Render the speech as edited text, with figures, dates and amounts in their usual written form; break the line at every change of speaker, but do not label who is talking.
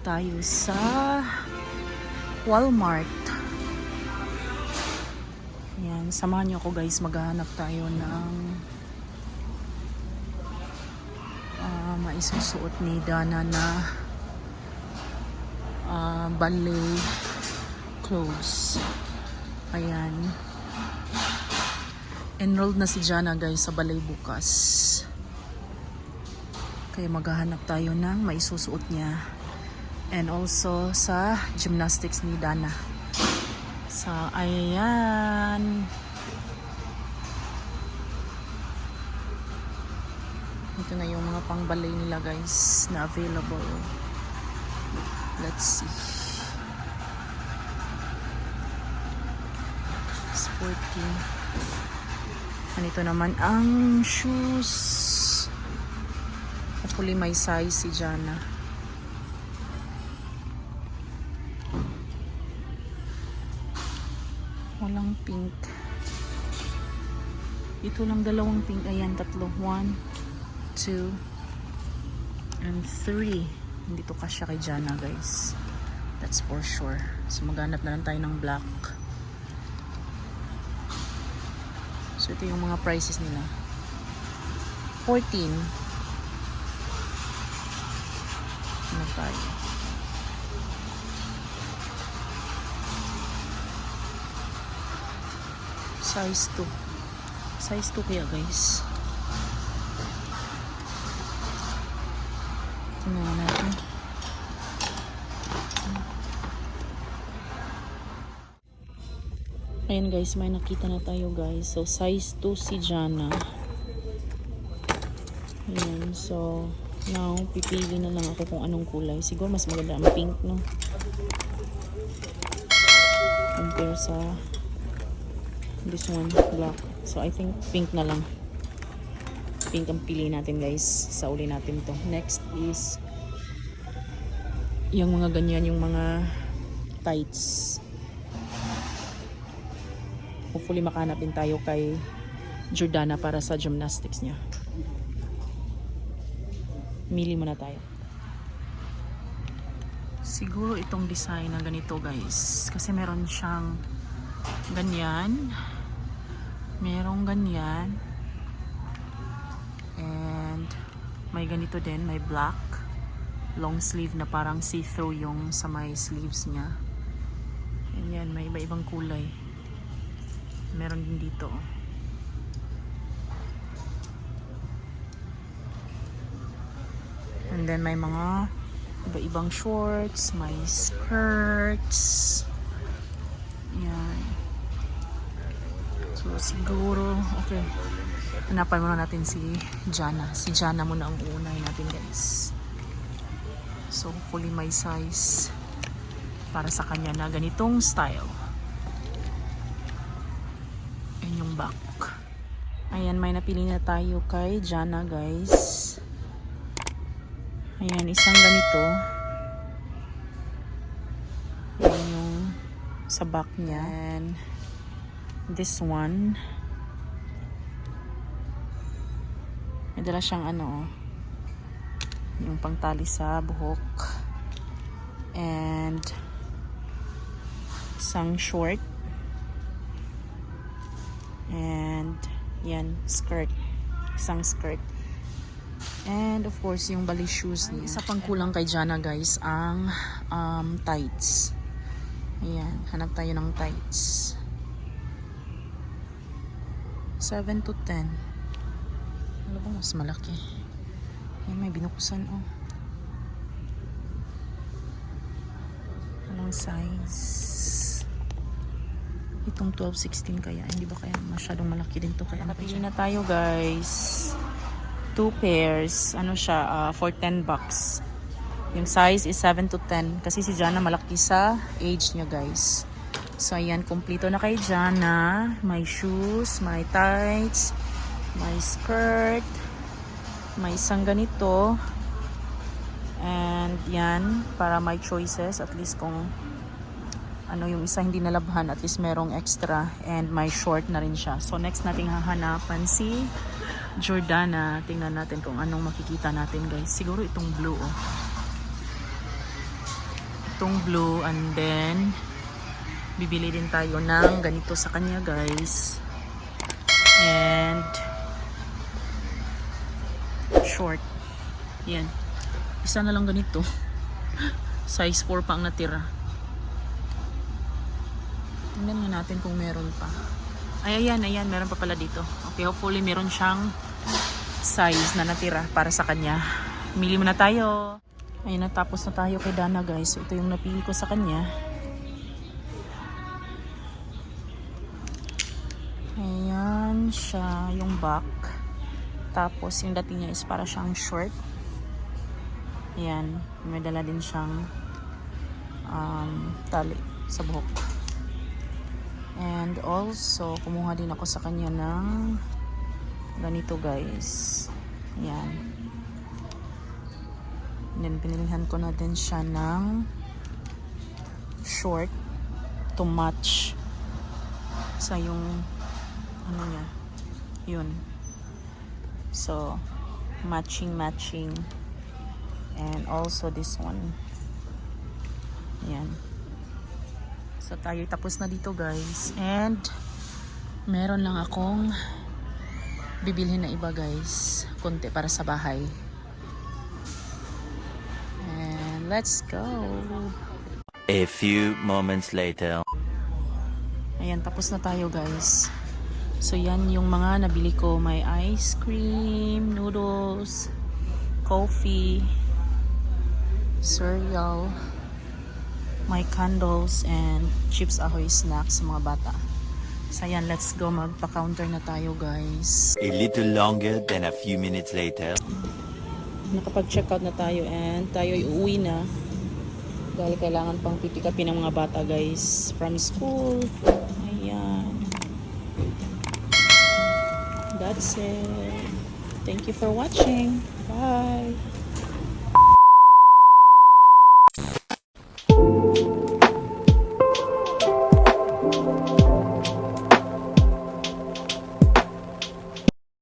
tayo sa Walmart. Ayan, samahan niyo ako guys, maghahanap tayo ng maisusuot ni Dana na ballet clothes. Ayan. Enrolled na si Jana guys sa ballet bukas. Kaya maghahanap tayo ng maisusuot niya. And also sa gymnastics ni Dana. So, ayan. Ito na yung mga pang-ballet nila guys na available. Let's see. Sporting. Ito naman ang shoes. Hopefully may size si Jana. Walang pink. Ito lang dalawang pink. Ayan, tatlo. 1, 2, and 3. Hindi to kasya kay Jana guys. That's for sure. So maghanap na lang tayo ng black. So ito yung mga prices nila. 14. Ano tayo? Size 2. Size 2 kaya guys. Tingnan natin. Ayan guys, may nakita na tayo guys. So size 2 si Jana. Ayan, so now pipili na lang ako kung anong kulay. Siguro mas maganda ang pink, no? Compare sa this one, black. So I think pink na lang. Pink ang pili natin guys. Sa uli natin to. Next is yung mga ganyan, yung mga tights. Hopefully makahanap din tayo kay Jordana para sa gymnastics niya. Mili muna tayo. Siguro itong design na ganito guys. Kasi meron siyang ganyan. Merong ganyan. And may ganito din. May black. Long sleeve na parang see-through yung sa may sleeves niya. And yan, may iba-ibang kulay. Meron din dito. And then may mga iba-ibang shorts, may skirts. Yan. So siguro, okay. Hanapan muna natin si Jana. Si Jana muna ang uunahin natin guys. So hopefully may size para sa kanya na ganitong style. Ayan yung back. Ayan, may napili na tayo kay Jana guys. Ayan, isang ganito. Ayan yung sa back niya. And this one. May dala siyang ano, yung pangtali sa buhok. And isang short. And yan, skirt. Isang skirt. And of course, yung ballet shoes niya. Isa pang kulang kay Jana guys, ang tights. Ayan, hanap tayo ng tights. 7 to 10. Ano ba mas malaki? Ayan, may binuksan oh. Anong size? Itong 12-16 kaya. Hindi ba kaya masyadong malaki din to? Kaya napili na tayo guys. 2 pairs. Ano siya? For 10 bucks. Yung size is 7 to 10. Kasi si Jana malaki sa age niya guys. So ayan, kumpleto na kay Jana. May shoes, may tights, may skirt, may isang ganito. And yan, para may choices. At least kung ano yung isa hindi nalabhan, at least merong extra. And may short na rin siya. So next nating hahanapan si Jordana. Tingnan natin kung anong makikita natin guys. Siguro itong blue oh. itong blue, and then bibili din tayo ng ganito sa kanya guys, and short. Yan, isa na lang ganito. Size 4 pa ang natira. Tingnan nga natin kung meron pa. Ay, ayan, meron pa pala dito. Okay, hopefully meron siyang size na natira para sa kanya. Mili muna tayo. Ayun, natapos na tayo kay Dana guys. So, ito yung napili ko sa kanya. Ayan siya, yung back. Tapos yung dating niya is para siyang short. Ayan, may dala din siyang tali sa buhok. And also, kumuha din ako sa kanya ng ganito guys. Ayan. And then pinilihan ko na din siya ng short to match sa yung ano niya. Yun. So, matching. And also this one. Ayan. So, tayo tapos na dito guys. And meron lang akong bibilhin na iba guys, konti para sa bahay. And let's go.
A few moments later.
Ayan, tapos na tayo guys. So yan yung mga nabili ko. May ice cream, noodles, coffee, cereal, may candles, and Chips Ahoy snacks sa mga bata. So ayan, let's go, magpa-counter na tayo guys.
A little longer than a few minutes later.
Nakapag-checkout na tayo and tayo ay uuwi na. Dahil kailangan pang pipikapin ng mga bata guys from school. Ayan. That's it. Thank you for watching. Bye.